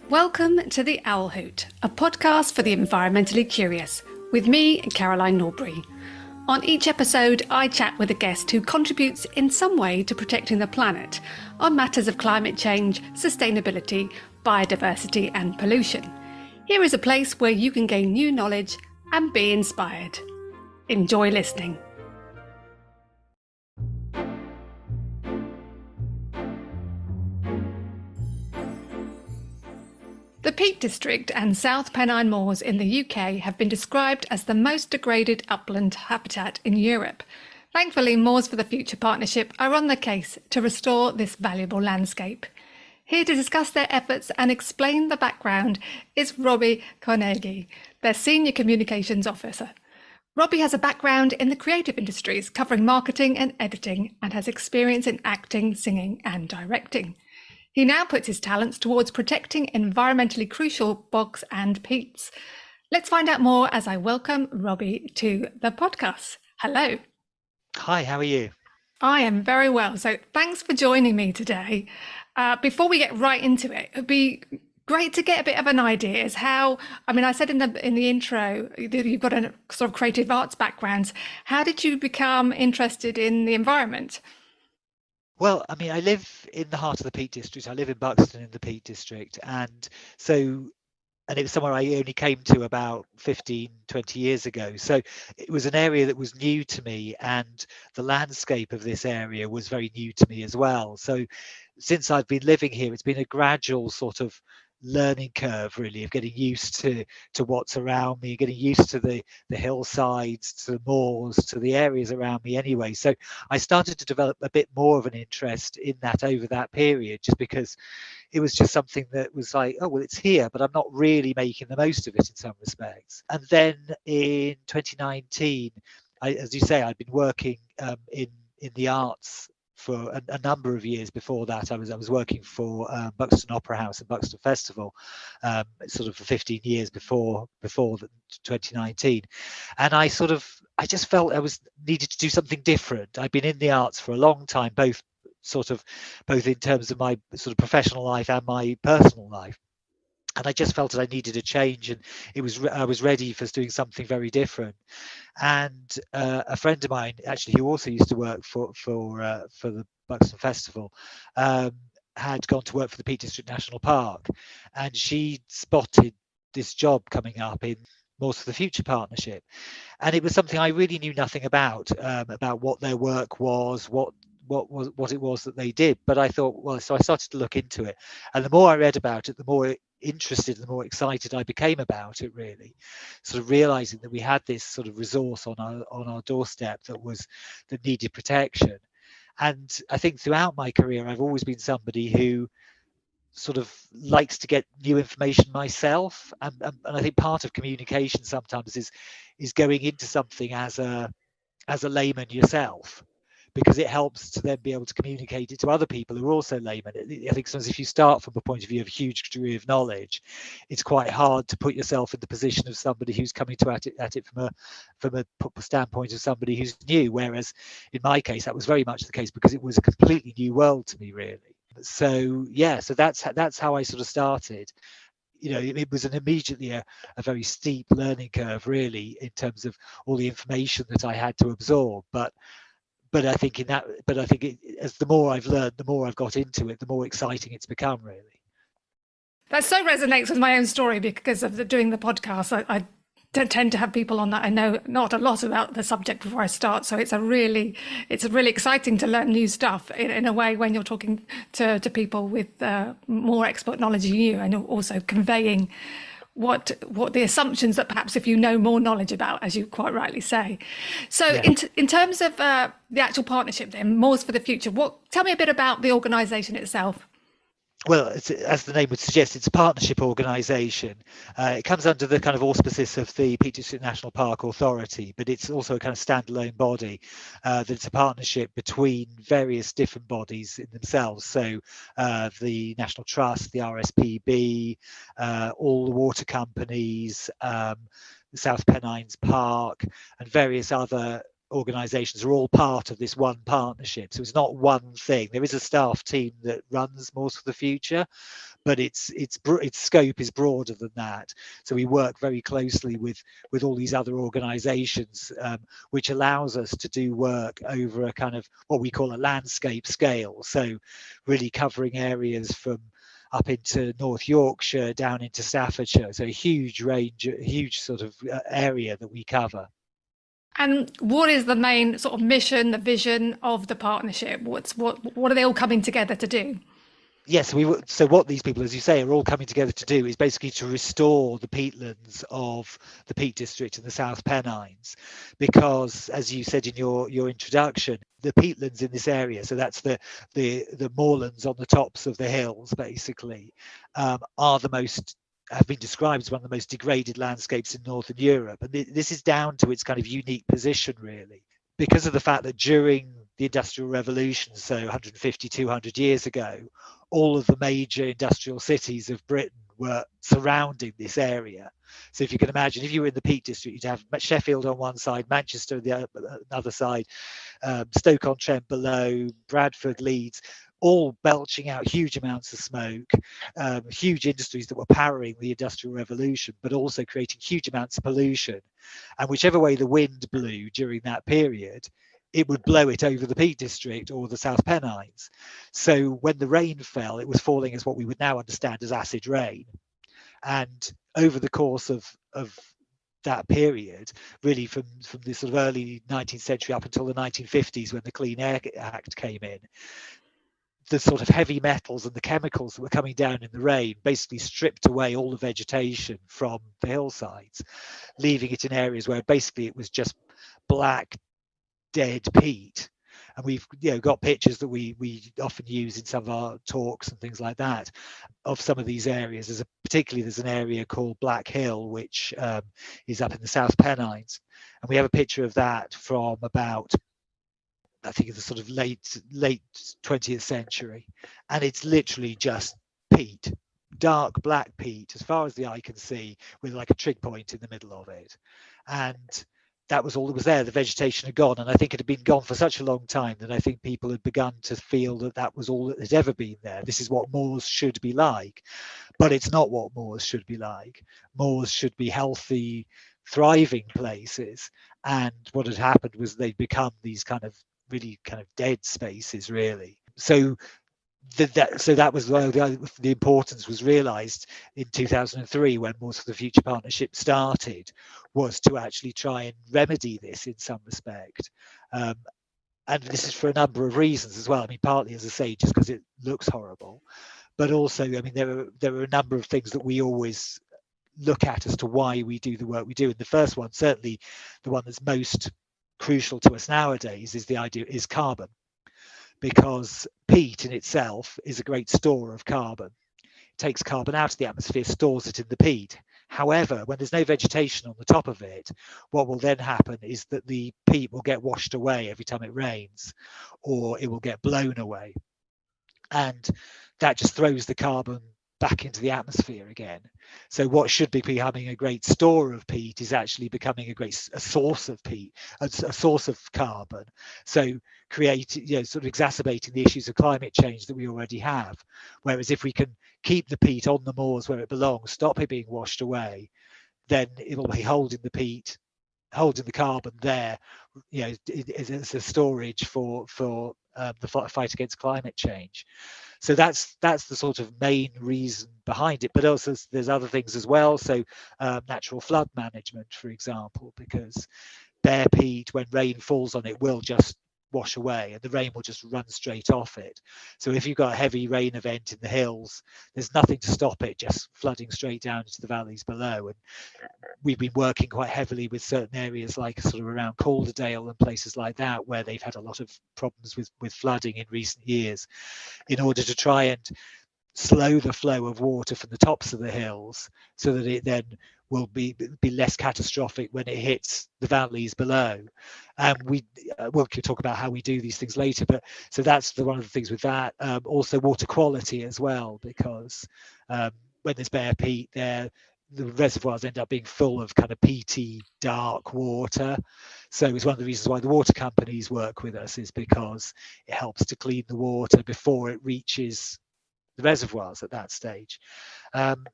Welcome to The Owl Hoot, a podcast for the environmentally curious, with me, Caroline Norbury. On each episode, I chat with a guest who contributes in some way to protecting the planet on matters of climate change, sustainability, biodiversity and pollution. Here is a place where you can gain new knowledge and be inspired. Enjoy listening. The Peak District and South Pennine Moors in the UK have been described as the most degraded upland habitat in Europe. Thankfully, Moors for the Future Partnership are on the case to restore this valuable landscape. Here to discuss their efforts and explain the background is Robbie Carnegie, their Senior Communications Officer. Robbie has a background in the creative industries, covering marketing and editing, and has experience in acting, singing and directing. He now puts his talents towards protecting environmentally crucial bogs and peats. Let's find out more as I welcome Robbie to the podcast. Hello. Hi, how are you? I am very well. So thanks for joining me today. Before we get right into it, it'd be great to get a bit of an idea as how, I said in the intro that you've got a sort of creative arts background. How did you become interested in the environment? Well, I live in the heart of the Peak District. I live in Buxton in the Peak District. And it was somewhere I only came to about 15, 20 years ago. So it was an area that was new to me, and the landscape of this area was very new to me as well. So since I've been living here, it's been a gradual sort of learning curve, really, of getting used to what's around me, getting used to the hillsides, to the moors, to the areas around me anyway. So I started to develop a bit more of an interest in that over that period, just because it was just something that was like, oh, well, it's here, but I'm not really making the most of it in some respects. And then in 2019, as you say, I'd been working in the arts for a number of years. Before that, I was working for Buxton Opera House and Buxton Festival, sort of for 15 years before 2019, and I just felt I needed to do something different. I'd been in the arts for a long time, both in terms of my sort of professional life and my personal life. And I just felt that I needed a change, and I was ready for doing something very different. And a friend of mine, actually, who also used to work for the Buxton Festival, had gone to work for the Peak District National Park, and she spotted this job coming up in Moors for the Future Partnership, and it was something I really knew nothing about what their work was, what it was that they did. But I thought, well, so I started to look into it, and the more I read about it, the more interested, the more excited I became about it, really, sort of realizing that we had this sort of resource on our doorstep that needed protection. And I think throughout my career, I've always been somebody who sort of likes to get new information myself, and I think part of communication sometimes is going into something as a layman yourself, because it helps to then be able to communicate it to other people who are also laymen. I think sometimes if you start from a point of view of a huge degree of knowledge, it's quite hard to put yourself in the position of somebody who's coming at it from a standpoint of somebody who's new. Whereas in my case, that was very much the case, because it was a completely new world to me, really. So that's how I sort of started. It was immediately a very steep learning curve, really, in terms of all the information that I had to absorb. But I think as the more I've learned, the more I've got into it, the more exciting it's become, really. That so resonates with my own story because of doing the podcast. I don't tend to have people on that I know not a lot about the subject before I start. So it's really exciting to learn new stuff in a way when you're talking to people with more expert knowledge than you, and you're also conveying what the assumptions that perhaps if you know more knowledge about, as you quite rightly say. So yeah. In terms of the actual partnership then, Moors for the Future, tell me a bit about the organisation itself. Well, as the name would suggest, it's a partnership organisation. It comes under the kind of auspices of the Peak District National Park Authority, but it's also a kind of standalone body. That it's a partnership between various different bodies in themselves. So the National Trust, the RSPB, all the water companies, the South Pennines Park, and various other organisations are all part of this one partnership. So it's not one thing. There is a staff team that runs Moors for the Future, but its scope is broader than that. So we work very closely with all these other organisations, which allows us to do work over a kind of what we call a landscape scale. So really covering areas from up into North Yorkshire, down into Staffordshire. So a huge range, a huge sort of area that we cover. And what is the main sort of mission, the vision of the partnership? What are they all coming together to do? Yes, so what these people, as you say, are all coming together to do is basically to restore the peatlands of the Peak District and the South Pennines, because, as you said in your introduction, the peatlands in this area, so that's the moorlands on the tops of the hills, basically, have been described as one of the most degraded landscapes in Northern Europe, and this is down to its kind of unique position, really, because of the fact that during the Industrial Revolution, so 150, 200 years ago, all of the major industrial cities of Britain were surrounding this area. So if you can imagine, if you were in the Peak District, you'd have Sheffield on one side, Manchester on the other side, Stoke-on-Trent below, Bradford, Leeds, all belching out huge amounts of smoke, huge industries that were powering the Industrial Revolution, but also creating huge amounts of pollution. And whichever way the wind blew during that period, it would blow it over the Peak District or the South Pennines. So when the rain fell, it was falling as what we would now understand as acid rain. And over the course of that period, really from the sort of early 19th century up until the 1950s, when the Clean Air Act came in, the sort of heavy metals and the chemicals that were coming down in the rain basically stripped away all the vegetation from the hillsides, leaving it in areas where basically it was just black, dead peat. And we've got pictures that we often use in some of our talks and things like that of some of these areas. There's an area called Black Hill, which is up in the South Pennines, and we have a picture of that from about, I think, the sort of late 20th century, and it's literally just peat, dark black peat as far as the eye can see, with like a trig point in the middle of it. And that was all that was there. The vegetation had gone, and I think it had been gone for such a long time that I think people had begun to feel that that was all that had ever been there. This is what moors should be like, but it's not what moors should be like. Moors should be healthy, thriving places, and what had happened was they'd become these kind of really kind of dead spaces, really. So that was the importance was realised in 2003 when Moors for the Future Partnership started, was to actually try and remedy this in some respect. And this is for a number of reasons as well. I mean, partly, as I say, just because it looks horrible, but also, I mean, there are a number of things that we always look at as to why we do the work we do. And the first one, certainly the one that's most crucial to us nowadays, is carbon. Because peat in itself is a great store of carbon. It takes carbon out of the atmosphere, stores it in the peat. However, when there's no vegetation on the top of it, what will then happen is that the peat will get washed away every time it rains, or it will get blown away. And that just throws the carbon back into the atmosphere again. So what should be becoming a great store of peat is actually becoming a source of peat, a source of carbon. So sort of exacerbating the issues of climate change that we already have. Whereas if we can keep the peat on the moors where it belongs, stop it being washed away, then it'll be holding the peat, holding the carbon there, as a storage for the fight against climate change. So that's the sort of main reason behind it. But also there's other things as well. So natural flood management, for example, because bare peat, when rain falls on it, will just wash away and the rain will just run straight off it. So if you've got a heavy rain event in the hills, there's nothing to stop it just flooding straight down into the valleys below. And we've been working quite heavily with certain areas like sort of around Calderdale and places like that, where they've had a lot of problems with flooding in recent years, in order to try and slow the flow of water from the tops of the hills so that it then will be less catastrophic when it hits the valleys below. And we'll talk about how we do these things later, but so that's one of the things with that. Also water quality as well, because when there's bare peat there, the reservoirs end up being full of kind of peaty, dark water. So it's one of the reasons why the water companies work with us, is because it helps to clean the water before it reaches the reservoirs at that stage.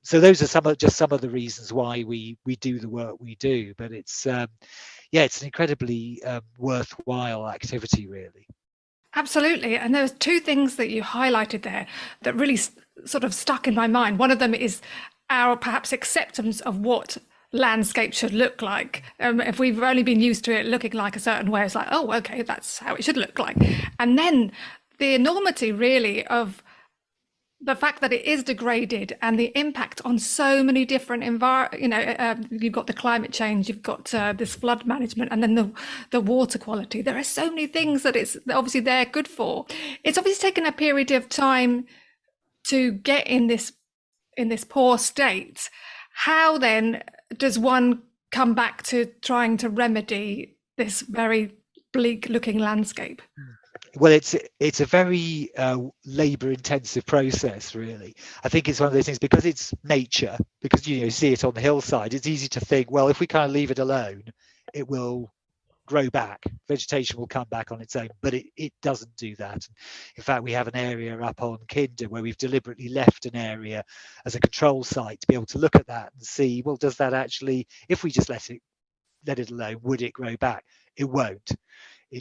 So those are some of the reasons why we do the work we do. But it's it's an incredibly worthwhile activity, really. Absolutely. And there's two things that you highlighted there that really sort of stuck in my mind. One of them is our perhaps acceptance of what landscape should look like. If we've only been used to it looking like a certain way, it's like, oh, okay, that's how it should look like. And then the enormity really of the fact that it is degraded and the impact on so many different you've got the climate change, you've got this flood management, and then the water quality. There are so many things that it's obviously they're good for. It's obviously taken a period of time to get in this poor state. How then does one come back to trying to remedy this very bleak looking landscape? Well, it's a very labour intensive process, really. I think it's one of those things, because it's nature, because you see it on the hillside, it's easy to think, well, if we kind of leave it alone, it will grow back, vegetation will come back on its own, but it doesn't do that. In fact, we have an area up on Kinder where we've deliberately left an area as a control site to be able to look at that and see, well, does that actually, if we just let it alone, would it grow back? It won't.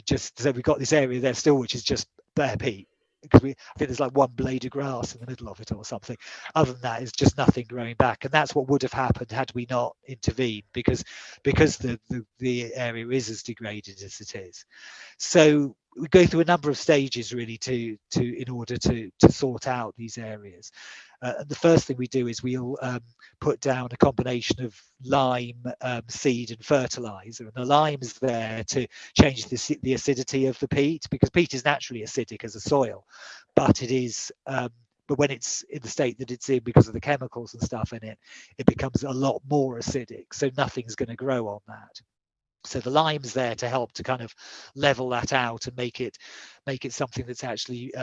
So we've got this area there still, which is just bare peat, because I think there's like one blade of grass in the middle of it or something. Other than that, it's just nothing growing back, and that's what would have happened had we not intervened, because the area is as degraded as it is. So we go through a number of stages really in order to sort out these areas. And the first thing we do is we'll put down a combination of lime, seed and fertilizer. And the lime is there to change the acidity of the peat, because peat is naturally acidic as a soil, but it is but when it's in the state that it's in, because of the chemicals and stuff in it, it becomes a lot more acidic. So nothing's going to grow on that. So the lime's there to help to kind of level that out and make it something that's actually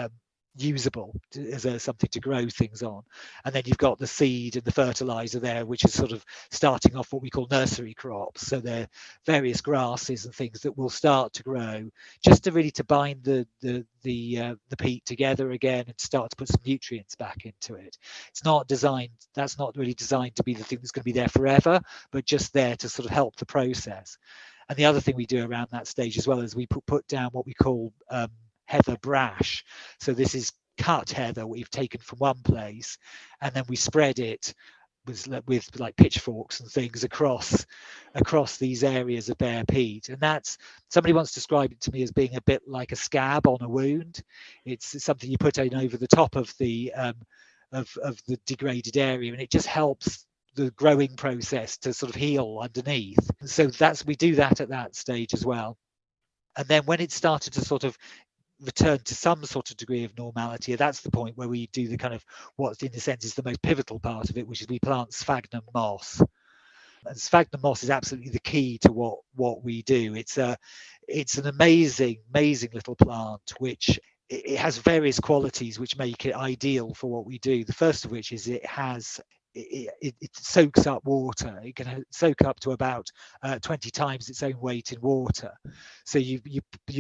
usable as something to grow things on. And then you've got the seed and the fertilizer there, which is sort of starting off what we call nursery crops. So they're various grasses and things that will start to grow, just to bind the peat together again and start to put some nutrients back into it. That's not really designed to be the thing that's going to be there forever, but just there to sort of help the process. And the other thing we do around that stage as well is we put down what we call heather brash. So this is cut heather we've taken from one place, and then we spread it with like pitchforks and things across these areas of bare peat. And that's, somebody once described it to me as being a bit like a scab on a wound. It's something you put in over the top of the degraded area, and it just helps the growing process to sort of heal underneath. So we do that at that stage as well. And then when it started to sort of return to some sort of degree of normality, that's the point where we do the kind of what in a sense is the most pivotal part of it, which is we plant sphagnum moss. And sphagnum moss is absolutely the key to what we do. It's an amazing little plant, which it has various qualities which make it ideal for what we do. The first of which is it soaks up water. It can soak up to about 20 times its own weight in water. So you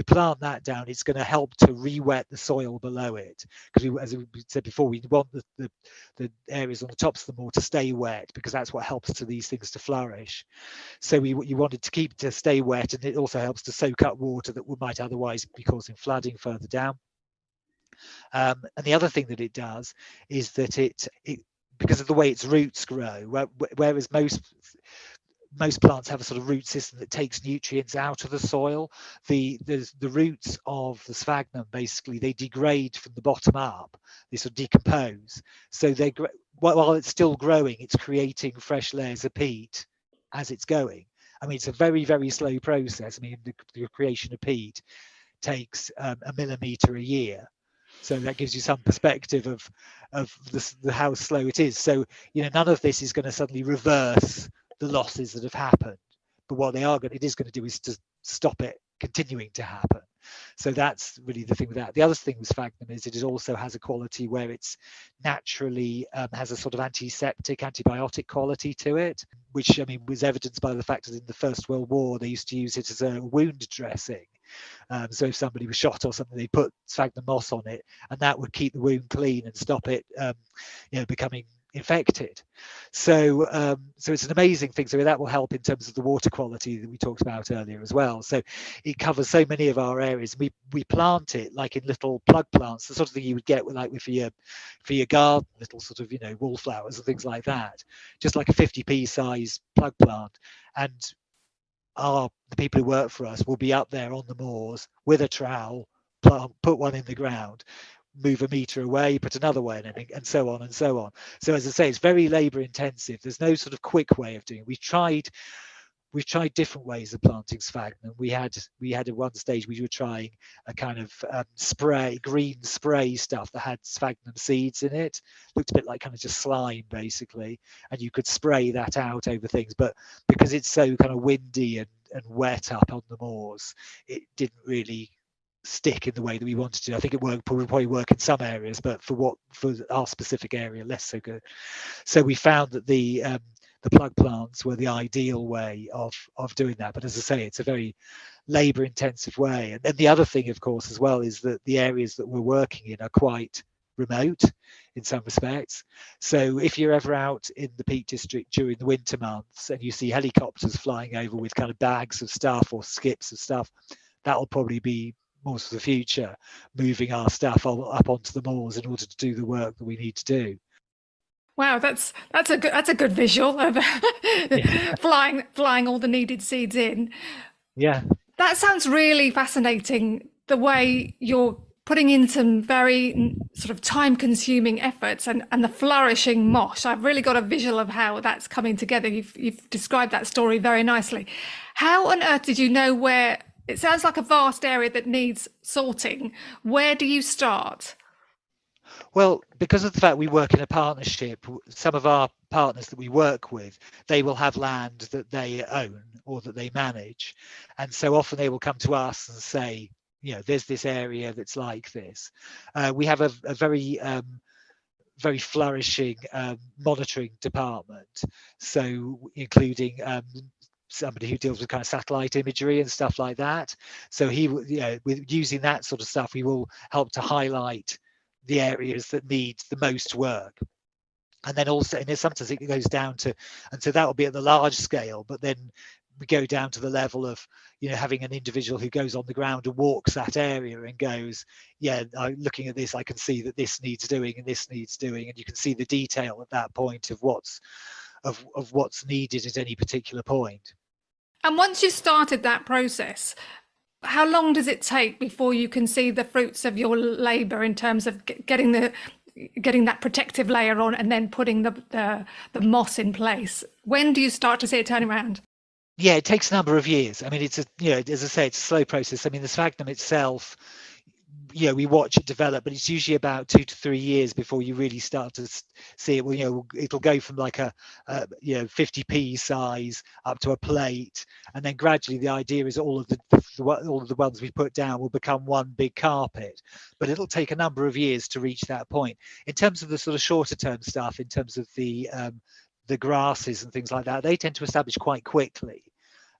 plant that down, it's going to help to re-wet the soil below it, because as we said before, we want the areas on the tops of the moor to stay wet, because that's what helps to these things to flourish. So you wanted to stay wet, and it also helps to soak up water that might otherwise be causing flooding further down. And the other thing that it does is that it because of the way its roots grow, whereas most plants have a sort of root system that takes nutrients out of the soil, the roots of the sphagnum, basically they degrade from the bottom up, they sort of decompose. So while it's still growing, it's creating fresh layers of peat as it's going. I mean, it's a very, very slow process. I mean, the creation of peat takes a millimetre a year. So that gives you some perspective of how slow it is. So, none of this is going to suddenly reverse the losses that have happened. But what it is going to do is to stop it continuing to happen. So that's really the thing with that. The other thing with sphagnum is it also has a quality where it's naturally has a sort of antiseptic, antibiotic quality to it, which I mean was evidenced by the fact that in the First World War they used to use it as a wound dressing. So if somebody was shot or something, they put sphagnum moss on it, and that would keep the wound clean and stop it, becoming infected. So it's an amazing thing. So that will help in terms of the water quality that we talked about earlier as well. So it covers so many of our areas. We plant it like in little plug plants, the sort of thing you would get with, like for your garden, little sort of wallflowers and things like that, just like a 50p size plug plant. And the people who work for us will be up there on the moors with a trowel, put one in the ground, move a metre away, put another one in, and so on and so on. So as I say, it's very labour intensive. There's no sort of quick way of doing it. We've tried different ways of planting sphagnum. We had at one stage we were trying a kind of green spray stuff that had sphagnum seeds in it. Looked a bit like kind of just slime basically, and you could spray that out over things. But because it's so kind of windy and wet up on the moors, it didn't really stick in the way that we wanted to. I think it would probably work in some areas, but for our specific area, less so good. So we found that the plug plants were the ideal way of doing that. But as I say, it's a very labour intensive way. And then the other thing, of course, as well, is that the areas that we're working in are quite remote in some respects. So if you're ever out in the Peak District during the winter months and you see helicopters flying over with kind of bags of stuff or skips of stuff, that'll probably be more for the future, moving our stuff up onto the moors in order to do the work that we need to do. Wow, that's a good visual of flying all the needed seeds in. Yeah. That sounds really fascinating, the way you're putting in some very sort of time-consuming efforts and the flourishing moss. I've really got a visual of how that's coming together. You've described that story very nicely. How on earth did you know where? It sounds like a vast area that needs sorting. Where do you start? Well, because of the fact we work in a partnership, some of our partners that we work with, they will have land that they own or that they manage. And so often they will come to us and say, there's this area that's like this. We have a very very flourishing monitoring department, so including somebody who deals with kind of satellite imagery and stuff like that. So with using that sort of stuff, we will help to highlight the areas that need the most work. And then also, and sometimes it goes down to, and so that will be at the large scale, but then we go down to the level of, having an individual who goes on the ground and walks that area and goes, looking at this, I can see that this needs doing and this needs doing. And you can see the detail at that point of what's needed at any particular point. And once you've started that process, how long does it take before you can see the fruits of your labour in terms of getting that protective layer on and then putting the moss in place? When do you start to see it turn around? Yeah, it takes a number of years. I mean, it's as I say, it's a slow process. I mean, the sphagnum itself, we watch it develop, but it's usually about 2 to 3 years before you really start to see it. Well, it'll go from like a 50p size up to a plate, and then gradually the idea is all of the ones we put down will become one big carpet. But it'll take a number of years to reach that point. In terms of the sort of shorter term stuff, in terms of the grasses and things like that, they tend to establish quite quickly.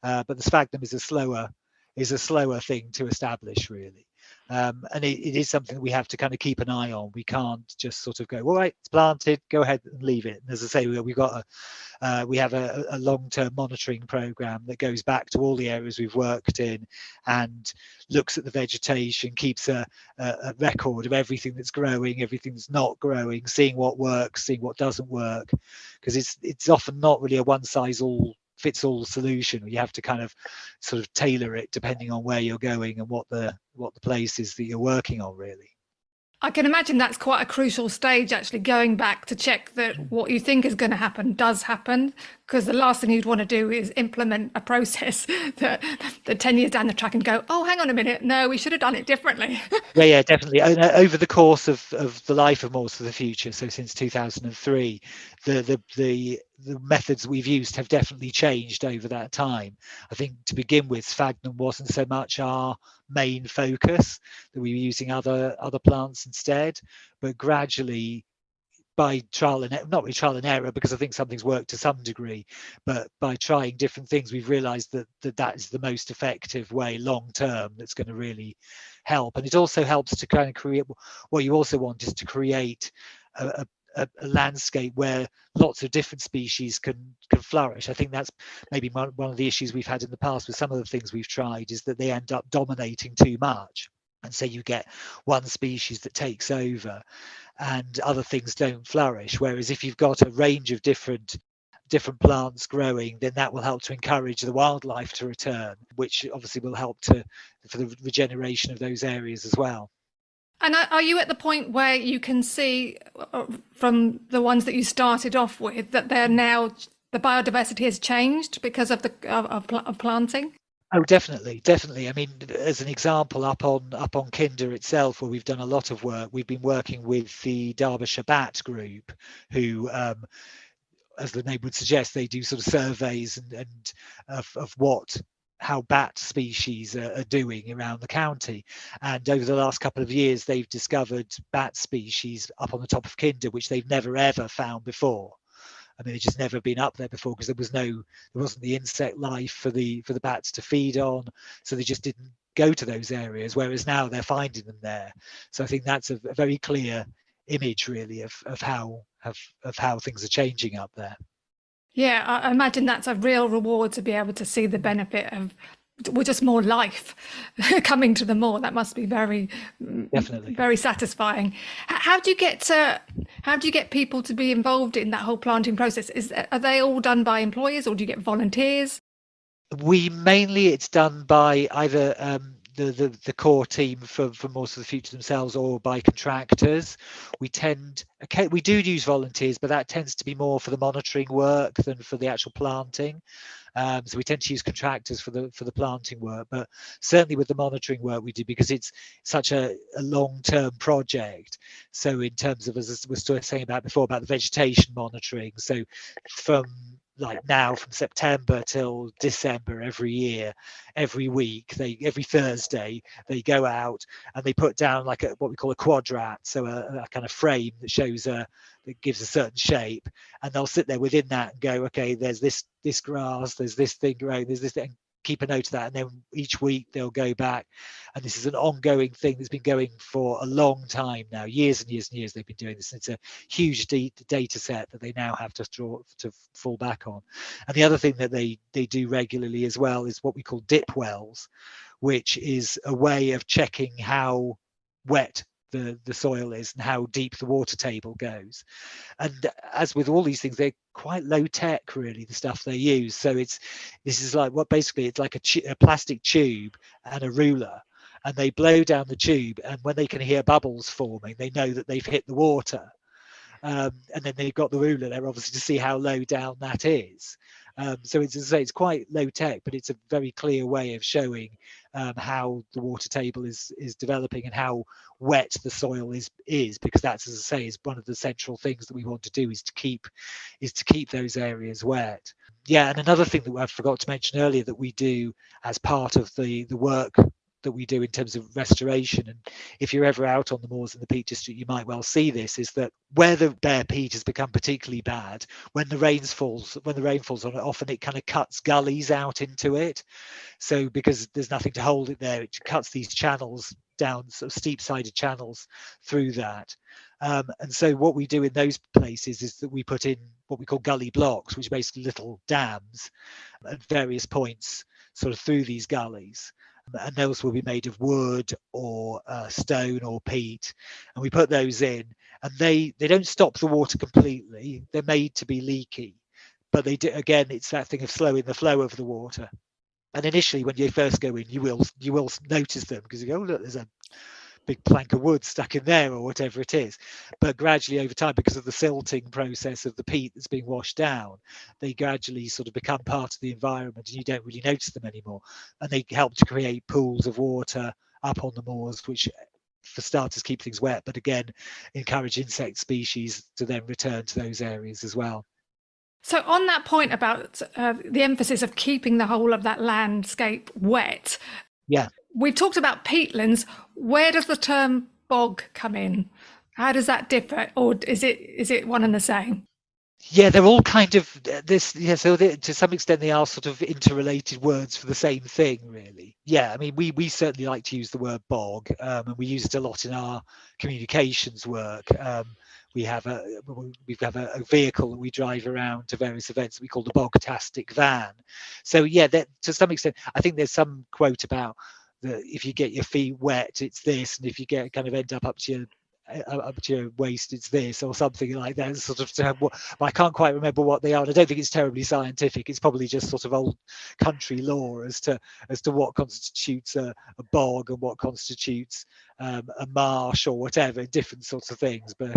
But the sphagnum is a slower thing to establish, really. And it is something that we have to kind of keep an eye on. We can't just sort of go, all right, it's planted, go ahead and leave it. And as I say, we have a long-term monitoring program that goes back to all the areas we've worked in and looks at the vegetation, keeps a record of everything that's growing, everything that's not growing, seeing what works, seeing what doesn't work, because it's often not really a one-size-fits-all solution. You have to kind of sort of tailor it depending on where you're going and what the place is that you're working on, really. I can imagine that's quite a crucial stage, actually, going back to check that what you think is going to happen does happen. Because the last thing you'd want to do is implement a process that 10 years down the track and go, oh, hang on a minute, no, we should have done it differently. Yeah, definitely. Over the course of the life of Moors for the Future, so since 2003, the methods we've used have definitely changed over that time. I think to begin with, sphagnum wasn't so much our main focus, that we were using other plants instead, but gradually, by trial and not really trial and error, because I think something's worked to some degree, but by trying different things, we've realized that is the most effective way long term that's going to really help. And it also helps to kind of create, what you also want is to create a landscape where lots of different species can flourish. I think that's maybe one of the issues we've had in the past with some of the things we've tried, is that they end up dominating too much. And so you get one species that takes over and other things don't flourish. Whereas if you've got a range of different plants growing, then that will help to encourage the wildlife to return, which obviously will help for the regeneration of those areas as well. And are you at the point where you can see from the ones that you started off with that they're now, the biodiversity has changed because of of planting? Oh, definitely. I mean, as an example, up on Kinder itself, where we've done a lot of work, we've been working with the Derbyshire Bat Group, who, as the name would suggest, they do sort of surveys and of how bat species are doing around the county. And over the last couple of years, they've discovered bat species up on the top of Kinder, which they've never ever found before. I mean, it's just never been up there before, because there wasn't the insect life for the bats to feed on, so they just didn't go to those areas. Whereas now they're finding them there. So I think that's a very clear image, really, of how things are changing up there. Yeah, I imagine that's a real reward to be able to see the benefit of, well, just more life coming to the moor. That must be Definitely very satisfying. How do you get people to be involved in that whole planting process? Are they all done by employers, or do you get volunteers? It's done by either the core team for Moors for the Future themselves, or by contractors. We do use volunteers, but that tends to be more for the monitoring work than for the actual planting. So we tend to use contractors for the planting work, but certainly with the monitoring work we do, because it's such a long-term project. So in terms of, as we were saying about before, about the vegetation monitoring, so from September till December every week, every Thursday they go out and they put down like what we call a quadrat, so a kind of frame that shows that gives a certain shape, and they'll sit there within that and go, okay, there's this grass, there's this thing growing, there's this thing, keep a note of that. And then each week they'll go back, and this is an ongoing thing that's been going for a long time now, years and years and years they've been doing this. It's a huge data set that they now have to fall back on. And the other thing that they do regularly as well is what we call dip wells, which is a way of checking how wet the soil is and how deep the water table goes. And as with all these things, they're quite low tech, really, the stuff they use. So this is like it's like a plastic tube and a ruler, and they blow down the tube, and when they can hear bubbles forming, they know that they've hit the water. And then they've got the ruler there, obviously, to see how low down that is. So it's quite low tech, but it's a very clear way of showing how the water table is developing and how wet the soil is, because that's, as I say, is one of the central things that we want to do, is to keep those areas wet. Yeah, and another thing that I forgot to mention earlier that we do as part of the work that we do in terms of restoration, and if you're ever out on the moors in the Peak District, you might well see this, is that where the bare peat has become particularly bad, when the rain falls on it, often it kind of cuts gullies out into it. So because there's nothing to hold it there, it cuts these channels down, sort of steep-sided channels through that. And so what we do in those places is that we put in what we call gully blocks, which are basically little dams at various points sort of through these gullies. And those will be made of wood or stone or peat, and we put those in, and they don't stop the water completely. They're made to be leaky, but they do, again, it's that thing of slowing the flow of the water. And initially when you first go in, you will notice them, because you go, oh, look, there's a big plank of wood stuck in there or whatever it is. But gradually over time, because of the silting process of the peat that's being washed down, they gradually sort of become part of the environment and you don't really notice them anymore. And they help to create pools of water up on the moors, which for starters keep things wet, but again encourage insect species to then return to those areas as well. So on that point about the emphasis of keeping the whole of that landscape wet, Yeah. we've talked about peatlands. Where does the term bog come in? How does that differ, or is it one and the same? Yeah, they're all kind of this. Yeah, so to some extent they are sort of interrelated words for the same thing, really. Yeah, I mean, we certainly like to use the word bog, and we use it a lot in our communications work. We have a vehicle that we drive around to various events that we call the Bogtastic van. So yeah, that to some extent, I think there's some quote about that if you get your feet wet, it's this, and if you get kind of end up to your waist, it's this, or something like that. Sort of, I can't quite remember what they are. And I don't think it's terribly scientific. It's probably just sort of old country lore as to what constitutes a bog and what constitutes a marsh or whatever, different sorts of things. But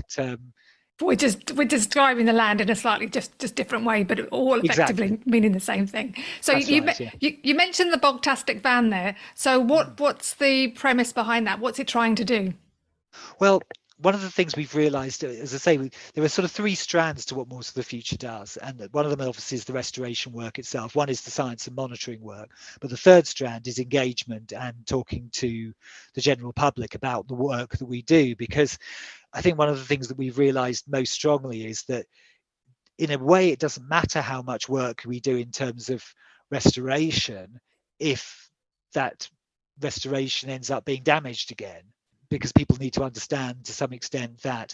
we're describing the land in a slightly just different way, but all effectively exactly. meaning the same thing. So you mentioned the Bogtastic van there. So what's the premise behind that? What's it trying to do? Well, one of the things we've realised, as I say, there are sort of three strands to what Moors of the Future does, and one of them obviously is the restoration work itself. One is the science and monitoring work, but the third strand is engagement and talking to the general public about the work that we do. Because I think one of the things that we've realised most strongly is that, in a way, it doesn't matter how much work we do in terms of restoration if that restoration ends up being damaged again, because people need to understand to some extent that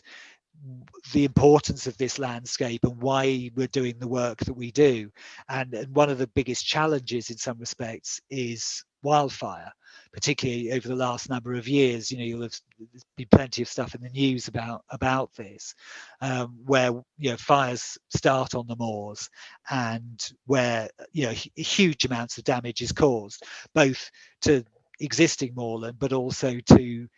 the importance of this landscape and why we're doing the work that we do. And one of the biggest challenges in some respects is wildfire, particularly over the last number of years. You'll have been plenty of stuff in the news about this, where fires start on the moors and where huge amounts of damage is caused, both to existing moorland but also to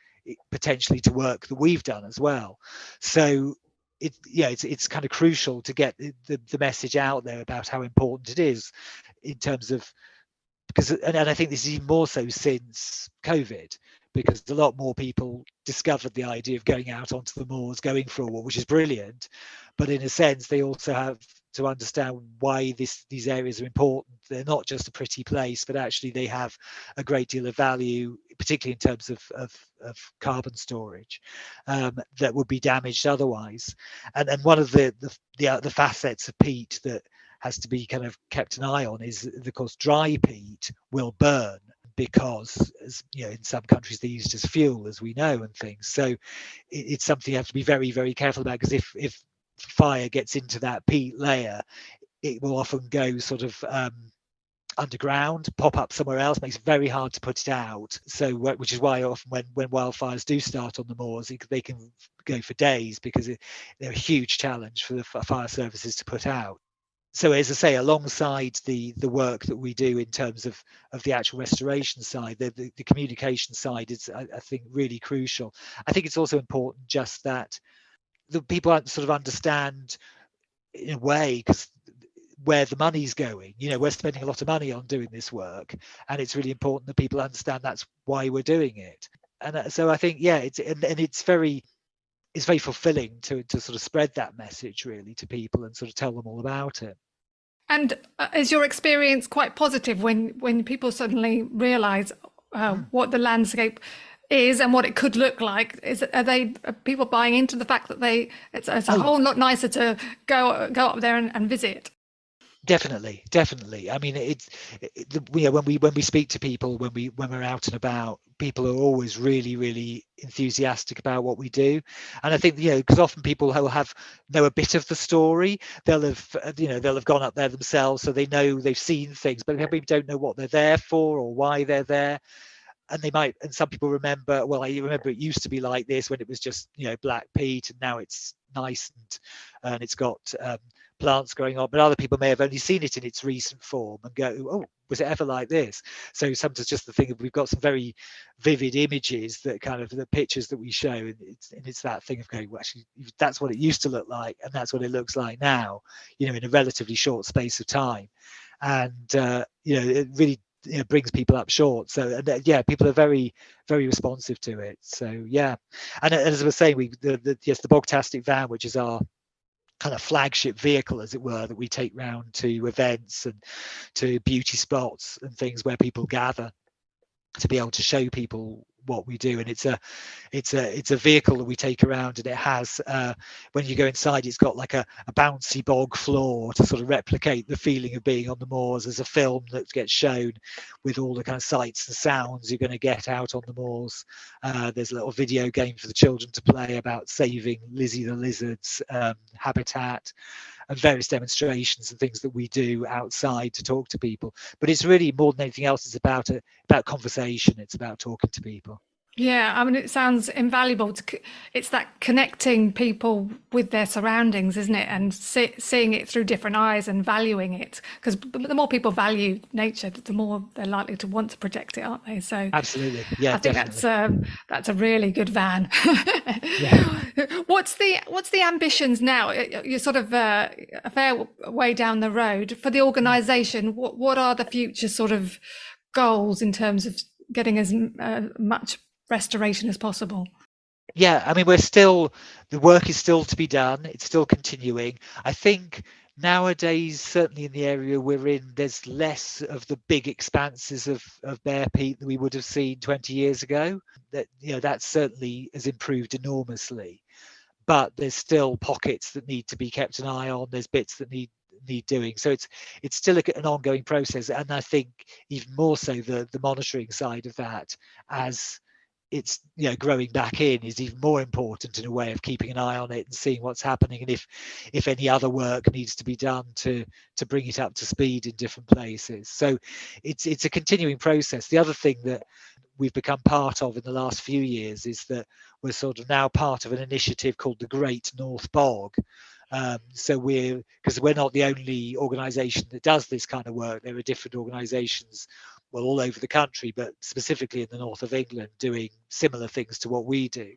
potentially to work that we've done as well. So it's kind of crucial to get the message out there about how important it is in terms of, because and I think this is even more so since COVID, because a lot more people discovered the idea of going out onto the moors, going for a walk, which is brilliant. But in a sense, they also have to understand why these areas are important. They're not just a pretty place, but actually they have a great deal of value, particularly in terms of carbon storage, that would be damaged otherwise. And one of the facets of peat that has to be kind of kept an eye on is, of course, dry peat will burn, because, as in some countries they use it as fuel, as we know, and things. So it's something you have to be very, very careful about, because if fire gets into that peat layer, it will often go sort of underground, pop up somewhere else, makes it very hard to put it out. So which is why often when wildfires do start on the moors, they can go for days, because they're a huge challenge for the fire services to put out. So, as I say, alongside the work that we do in terms of the actual restoration side, the communication side is, I think, really crucial. I think it's also important just that the people sort of understand, in a way, because where the money's going. We're spending a lot of money on doing this work, and it's really important that people understand that's why we're doing it. And so I think, yeah, it's very fulfilling to sort of spread that message really to people and sort of tell them all about it. And is your experience quite positive when people suddenly realise what the landscape is and what it could look like? Are people buying into the fact that it's a whole lot nicer to go up there and visit? Definitely. I mean, when we speak to people, when we're out and about, people are always really, really enthusiastic about what we do. And I think, because often people will know a bit of the story. They'll have gone up there themselves, so they know, they've seen things, but maybe don't know what they're there for or why they're there. And some people remember, well, I remember it used to be like this when it was just black peat, and now it's nice and it's got plants growing on, but other people may have only seen it in its recent form and go, oh, was it ever like this? So sometimes just the thing of we've got some very vivid images that kind of the pictures that we show, and it's that thing of going, well, actually that's what it used to look like, and that's what it looks like now, you know, in a relatively short space of time. And you know, it really, you know, brings people up short. So yeah, people are very, very responsive to it. So yeah, and as I was saying, yes, the Bogtastic van, which is our kind of flagship vehicle, as it were, that we take round to events and to beauty spots and things where people gather to be able to show people what we do. And it's a vehicle that we take around, and it has when you go inside, it's got like a bouncy bog floor to sort of replicate the feeling of being on the moors. There's a film that gets shown with all the kind of sights and sounds you're going to get out on the moors. There's a little video game for the children to play about saving Lizzie the lizard's habitat, and various demonstrations and things that we do outside to talk to people. But it's really, more than anything else, it's about conversation. It's about talking to people. Yeah, I mean, it sounds invaluable. It's that connecting people with their surroundings, isn't it? And seeing it through different eyes and valuing it. Because the more people value nature, the more they're likely to want to protect it, aren't they? So absolutely, yeah, I think definitely. that's a really good van. Yeah. What's the ambitions now? You're sort of a fair way down the road for the organisation. What are the future sort of goals in terms of getting as much restoration as possible? Yeah, I mean, the work is still to be done. It's still continuing. I think nowadays, certainly in the area we're in, there's less of the big expanses of bare peat that we would have seen 20 years ago. That, you know, that certainly has improved enormously. But there's still pockets that need to be kept an eye on. There's bits that need doing. So it's still an ongoing process. And I think even more so the monitoring side of that, as it's, you know, growing back in, is even more important in a way of keeping an eye on it and seeing what's happening, and if any other work needs to be done to bring it up to speed in different places. So it's a continuing process. The other thing that we've become part of in the last few years is that we're sort of now part of an initiative called the Great North Bog. So because we're not the only organisation that does this kind of work. There are different organisations, well, all over the country, but specifically in the north of England, doing similar things to what we do.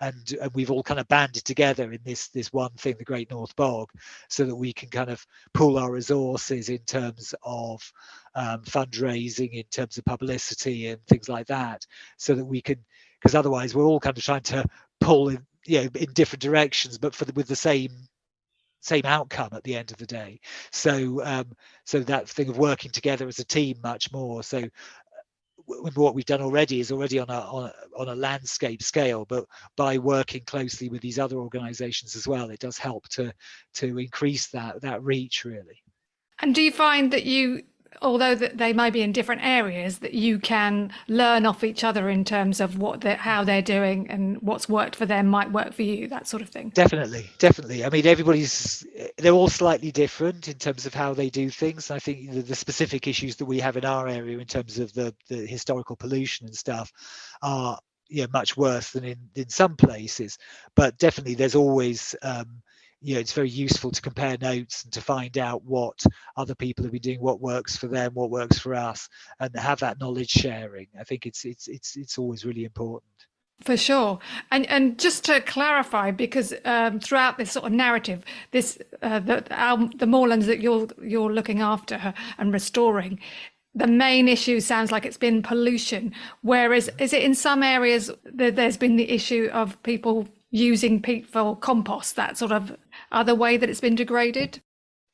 And we've all kind of banded together in this one thing, the Great North Bog, so that we can kind of pool our resources in terms of fundraising, in terms of publicity and things like that, so that we can, because otherwise we're all kind of trying to pull in, you know, in different directions, but with the same outcome at the end of the day. So so that thing of working together as a team much more. So what we've done already is already on a landscape scale, but by working closely with these other organizations as well, it does help to increase that reach, really. And do you find that although that they may be in different areas, that you can learn off each other in terms of how they're doing, and what's worked for them might work for you, that sort of thing? Definitely. I mean, they're all slightly different in terms of how they do things. I think the specific issues that we have in our area in terms of the historical pollution and stuff are, you know, much worse than in some places. But definitely there's always you know, it's very useful to compare notes and to find out what other people have been doing, what works for them, what works for us, and have that knowledge sharing. I think it's always really important. For sure. And just to clarify, because throughout this sort of narrative, the moorlands that you're looking after and restoring, the main issue sounds like it's been pollution. Whereas, is it in some areas that there's been the issue of people using peat for compost, that sort of other way that it's been degraded?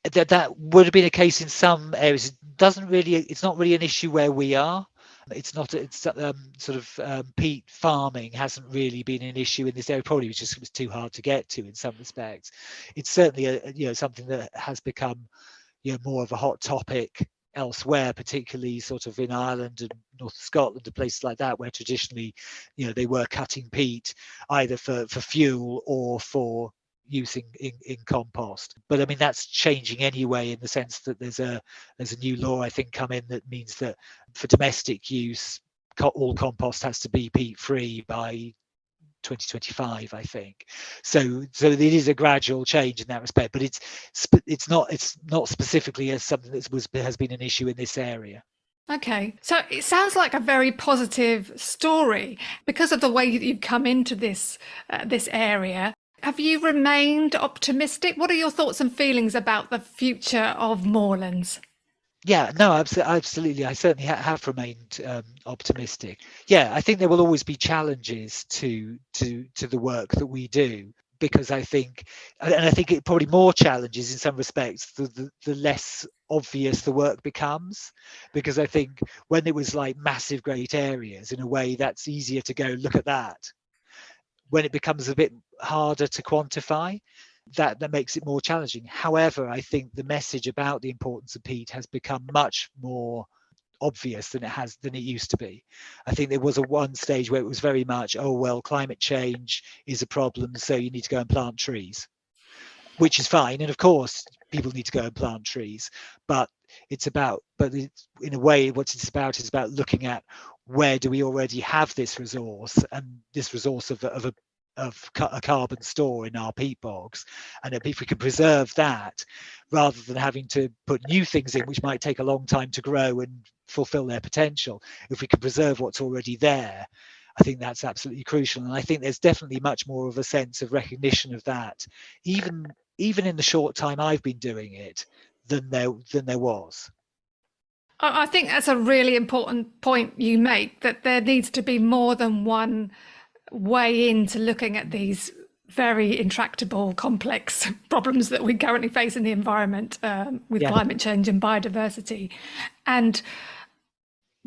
That would have been a case in some areas. It's not really an issue where we are. It's sort of peat farming hasn't really been an issue in this area. Probably it was too hard to get to in some respects. It's certainly something that has become, you know, more of a hot topic elsewhere, particularly sort of in Ireland and North Scotland and places like that, where traditionally, you know, they were cutting peat either for fuel or for use in compost. But I mean, that's changing anyway, in the sense that there's a new law, I think, come in that means that for domestic use, all compost has to be peat free by 2025, I think. So it is a gradual change in that respect, but it's not specifically as something that has been an issue in this area. Okay, so it sounds like a very positive story because of the way that you've come into this area. Have you remained optimistic? What are your thoughts and feelings about the future of moorlands? Yeah, no, absolutely. I certainly have remained optimistic. Yeah, I think there will always be challenges to the work that we do, because I think it probably more challenges in some respects the less obvious the work becomes, because I think when it was like massive great areas, in a way that's easier to go look at that. When it becomes a bit harder to quantify, that makes it more challenging. However, I think the message about the importance of peat has become much more obvious than it used to be. I think there was one stage where it was very much, oh well, climate change is a problem, so you need to go and plant trees, which is fine, and of course people need to go and plant trees, but in a way what it's about is about looking at where do we already have this resource, and this resource of a carbon store in our peat bogs, and if we can preserve that rather than having to put new things in which might take a long time to grow and fulfill their potential, if we can preserve what's already there, I think that's absolutely crucial. And I think there's definitely much more of a sense of recognition of that, even in the short time I've been doing it, than there was. I think that's a really important point you make, that there needs to be more than one way into looking at these very intractable, complex problems that we currently face in the environment with climate change and biodiversity. And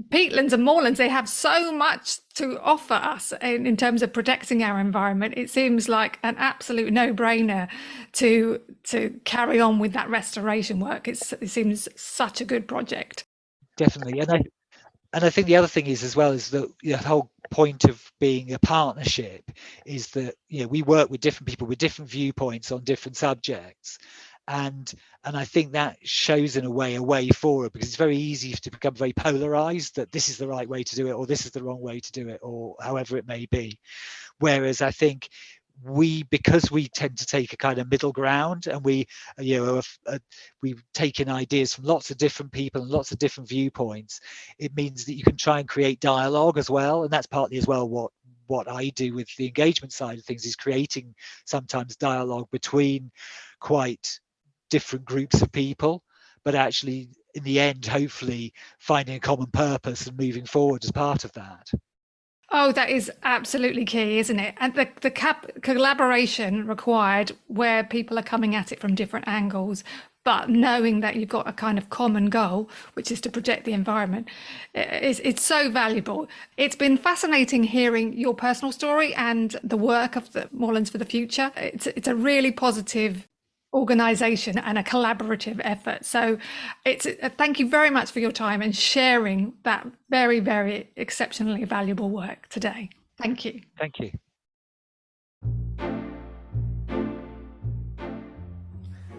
peatlands and moorlands, they have so much to offer us in terms of protecting our environment. It seems like an absolute no-brainer to carry on with that restoration work. It seems such a good project. Definitely. And I think the other thing is as well is that the whole point of being a partnership is that we work with different people with different viewpoints on different subjects, and I think that shows in a way forward, because it's very easy to become very polarized, that this is the right way to do it or this is the wrong way to do it, or however it may be. Whereas I think because we tend to take a kind of middle ground, and we've taken ideas from lots of different people and lots of different viewpoints, it means that you can try and create dialogue as well. And that's partly as well what I do with the engagement side of things, is creating sometimes dialogue between quite different groups of people, but actually in the end hopefully finding a common purpose and moving forward as part of that. Oh, that is absolutely key, isn't it? And the collaboration required, where people are coming at it from different angles, but knowing that you've got a kind of common goal, which is to protect the environment, it's so valuable. It's been fascinating hearing your personal story and the work of the Moorlands for the Future. It's a really positive organisation and a collaborative effort. So thank you very much for your time and sharing that very, very exceptionally valuable work today. Thank you. Thank you.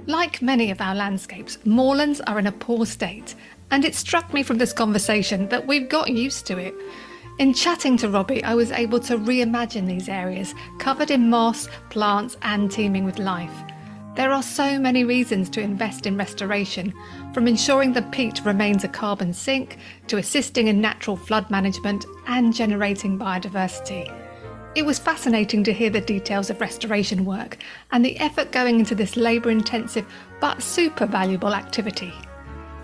Like many of our landscapes, moorlands are in a poor state, and it struck me from this conversation that we've got used to it. In chatting to Robbie, I was able to reimagine these areas covered in moss, plants and teeming with life. There are so many reasons to invest in restoration, from ensuring the peat remains a carbon sink to assisting in natural flood management and generating biodiversity. It was fascinating to hear the details of restoration work and the effort going into this labour-intensive but super valuable activity.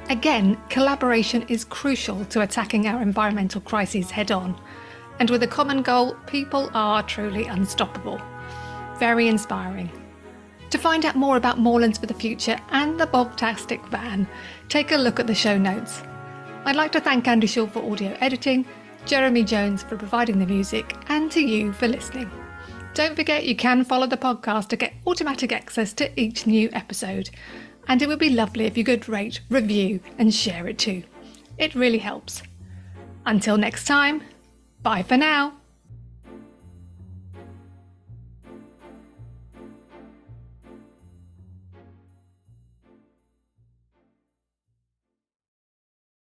Again, collaboration is crucial to attacking our environmental crises head-on, and with a common goal, people are truly unstoppable. Very inspiring. To find out more about Moorlands for the Future and the Bogtastic van, take a look at the show notes. I'd like to thank Andy Shaw for audio editing, Jeremy Jones for providing the music, and to you for listening. Don't forget you can follow the podcast to get automatic access to each new episode. And it would be lovely if you could rate, review and share it too. It really helps. Until next time, bye for now.